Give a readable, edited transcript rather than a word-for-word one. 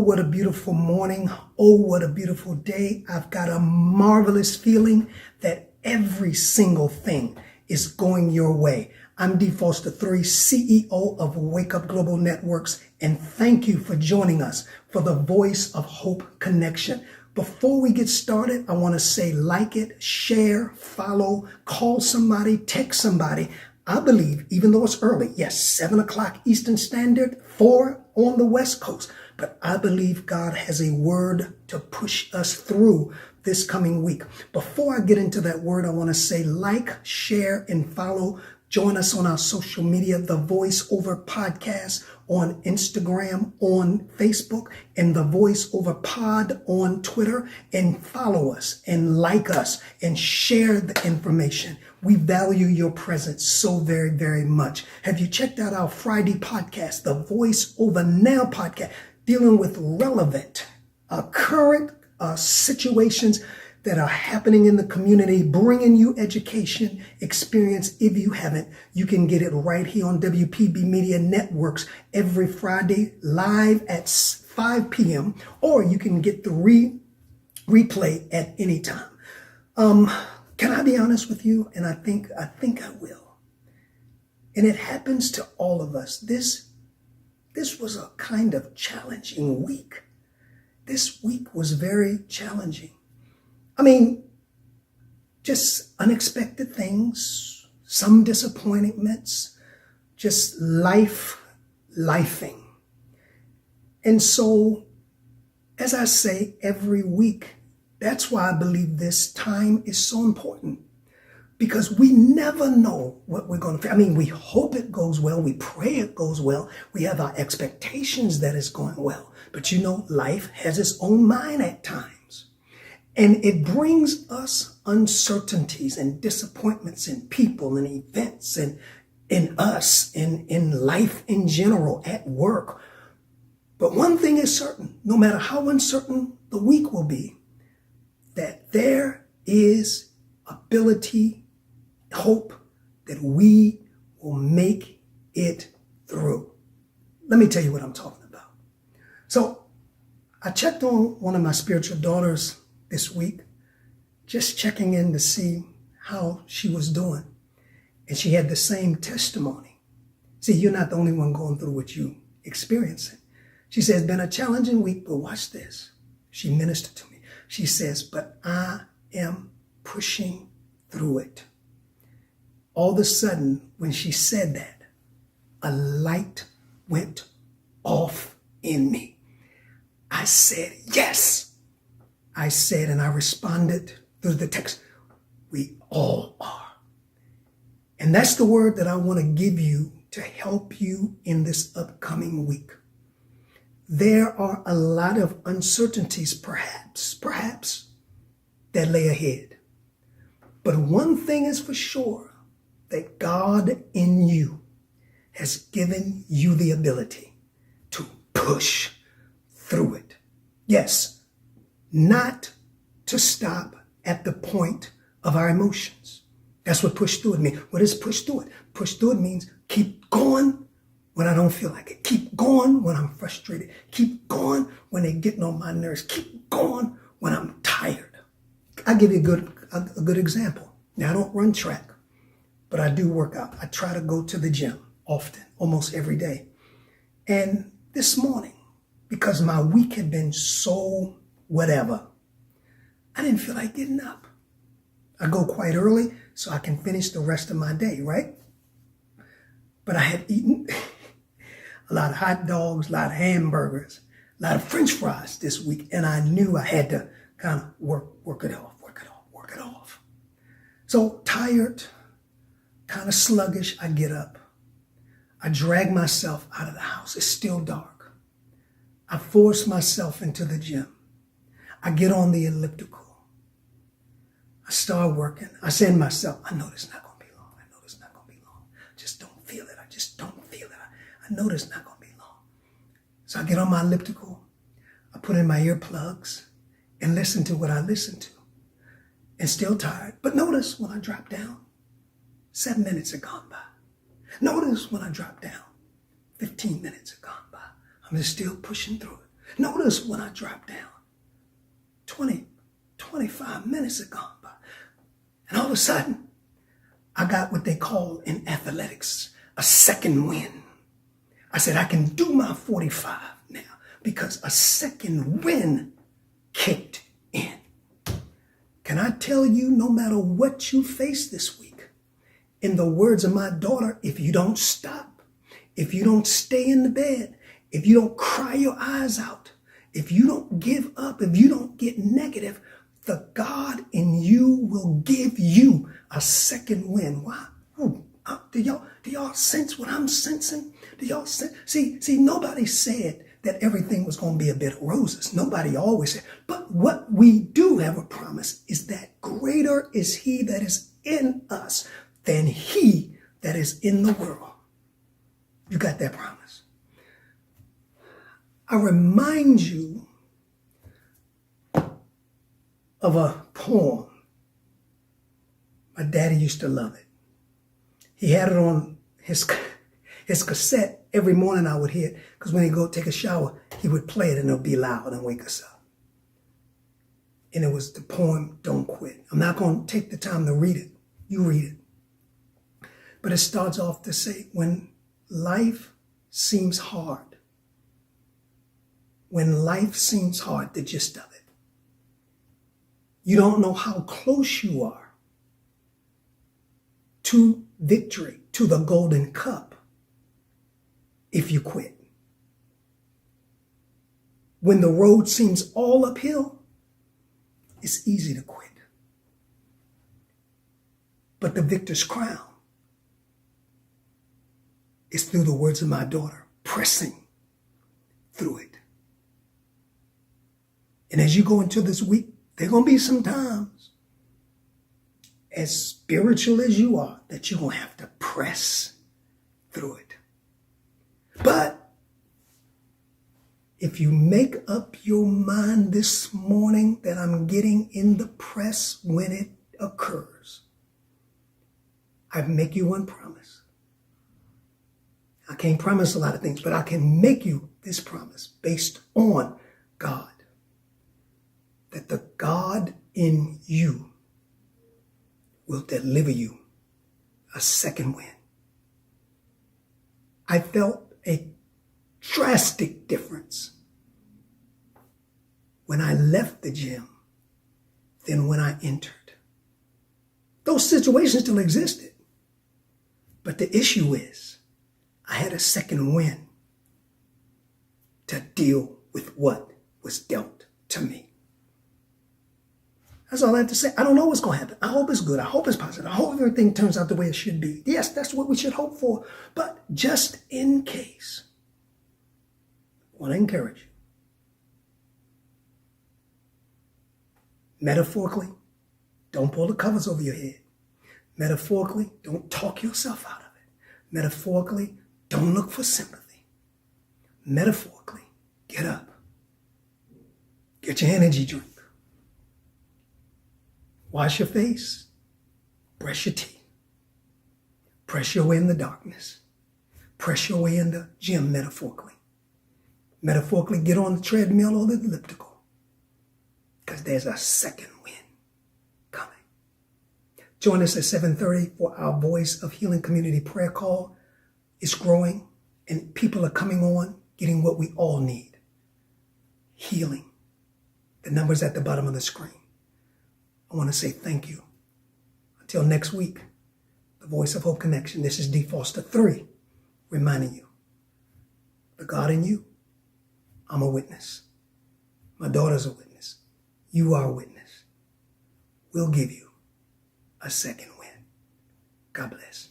what a beautiful morning. Oh, what a beautiful day. I've got a marvelous feeling that every single thing is going your way. I'm D. Foster III, CEO of Wake Up Global Networks, and thank you for joining us for the Voice of Hope Connection. Before we get started, I want to say like it, share, follow, call somebody, text somebody. I believe, even though it's early, yes, 7 o'clock Eastern Standard, 4 on the West Coast, but I believe God has a word to push us through this coming week. Before I get into that word, I want to say like, share, and follow. Join us on our social media, The Voice Over Podcast on Instagram, on Facebook, and The Voice Over Pod on Twitter. And follow us and like us and share the information. We value your presence so very, very much. Have you checked out our Friday podcast, The Voice Over Now podcast, dealing with relevant, current situations that are happening in the community, bringing you education, experience. If you haven't, you can get it right here on WPB Media Networks every Friday live at 5 p.m. or you can get the replay at any time. Can I be honest with you? And I think I will. And it happens to all of us. This was a kind of challenging week. This week was very challenging. I mean, just unexpected things, some disappointments, just lifing. And so, as I say every week, that's why I believe this time is so important, because we never know what we're going to. I mean, we hope it goes well. We pray it goes well. We have our expectations that it's going well. But you know, life has its own mind at times. And it brings us uncertainties and disappointments in people and events and in us, in life in general, at work. But one thing is certain, no matter how uncertain the week will be, that there is ability, hope that we will make it through. Let me tell you what I'm talking about. So I checked on one of my spiritual daughters this week, just checking in to see how she was doing. And she had the same testimony. See, you're not the only one going through what you experiencing. She says, it's been a challenging week, but watch this. She ministered to me. She says, but I am pushing through it. All of a sudden, when she said that, a light went off in me. I said, yes. I said, and I responded through the text, we all are. And that's the word that I want to give you to help you in this upcoming week. There are a lot of uncertainties, perhaps, that lay ahead. But one thing is for sure, that God in you has given you the ability to push through it. Yes. Not to stop at the point of our emotions. That's what push through it means. What is push through it? Push through it means keep going when I don't feel like it. Keep going when I'm frustrated. Keep going when they're getting on my nerves. Keep going when I'm tired. I'll give you a good example. Now, I don't run track, but I do work out. I try to go to the gym often, almost every day. And this morning, because my week had been so whatever, I didn't feel like getting up. I go quite early so I can finish the rest of my day, right? But I had eaten a lot of hot dogs, a lot of hamburgers, a lot of French fries this week, and I knew I had to kind of work it off. So tired, kind of sluggish, I get up. I drag myself out of the house. It's still dark. I force myself into the gym. I get on the elliptical. I start working. I say to myself, I know this is not going to be long. I just don't feel it. I know this is not going to be long. So I get on my elliptical. I put in my earplugs and listen to what I listen to. And still tired. But notice when I drop down, 7 minutes have gone by. Notice when I drop down, 15 minutes have gone by. I'm just still pushing through it. Notice when I dropped down, 25 minutes had gone by. And all of a sudden, I got what they call in athletics a second wind. I said, I can do my 45 now because a second wind kicked in. Can I tell you, no matter what you face this week, in the words of my daughter, if you don't stop, if you don't stay in the bed, if you don't cry your eyes out, if you don't give up, if you don't get negative, the God in you will give you a second wind. Why? Do y'all sense what I'm sensing? Do y'all sense? See, nobody said that everything was going to be a bed of roses. Nobody always said. But what we do have a promise is that greater is he that is in us than he that is in the world. You got that promise. I remind you of a poem. My daddy used to love it. He had it on his cassette. Every morning I would hear it because when he'd go take a shower, he would play it and it'll be loud and wake us up. And it was the poem, Don't Quit. I'm not going to take the time to read it. You read it. But it starts off to say, when life seems hard, the gist of it, you don't know how close you are to victory, to the golden cup, if you quit. When the road seems all uphill, it's easy to quit. But the victor's crown is through the words of my daughter, pressing through it. And as you go into this week, there are going to be some times, as spiritual as you are, that you're going to have to press through it. But if you make up your mind this morning that I'm getting in the press when it occurs, I make you one promise. I can't promise a lot of things, but I can make you this promise based on God. That the God in you will deliver you a second wind. I felt a drastic difference when I left the gym than when I entered. Those situations still existed. But the issue is, I had a second wind to deal with what was dealt to me. That's all I have to say. I don't know what's going to happen. I hope it's good. I hope it's positive. I hope everything turns out the way it should be. Yes, that's what we should hope for. But just in case, I want to encourage you. Metaphorically, don't pull the covers over your head. Metaphorically, don't talk yourself out of it. Metaphorically, don't look for sympathy. Metaphorically, get up. Get your energy drink. Wash your face. Brush your teeth. Press your way in the darkness. Press your way in the gym metaphorically. Metaphorically, get on the treadmill or the elliptical. Because there's a second wind coming. Join us at 7:30 for our Voice of Healing Community prayer call. It's growing and people are coming on, getting what we all need. Healing. The number's at the bottom of the screen. I want to say thank you. Until next week, the Voice of Hope Connection. This is D. Foster 3, reminding you, the God in you, I'm a witness. My daughter's a witness. You are a witness. We'll give you a second win. God bless.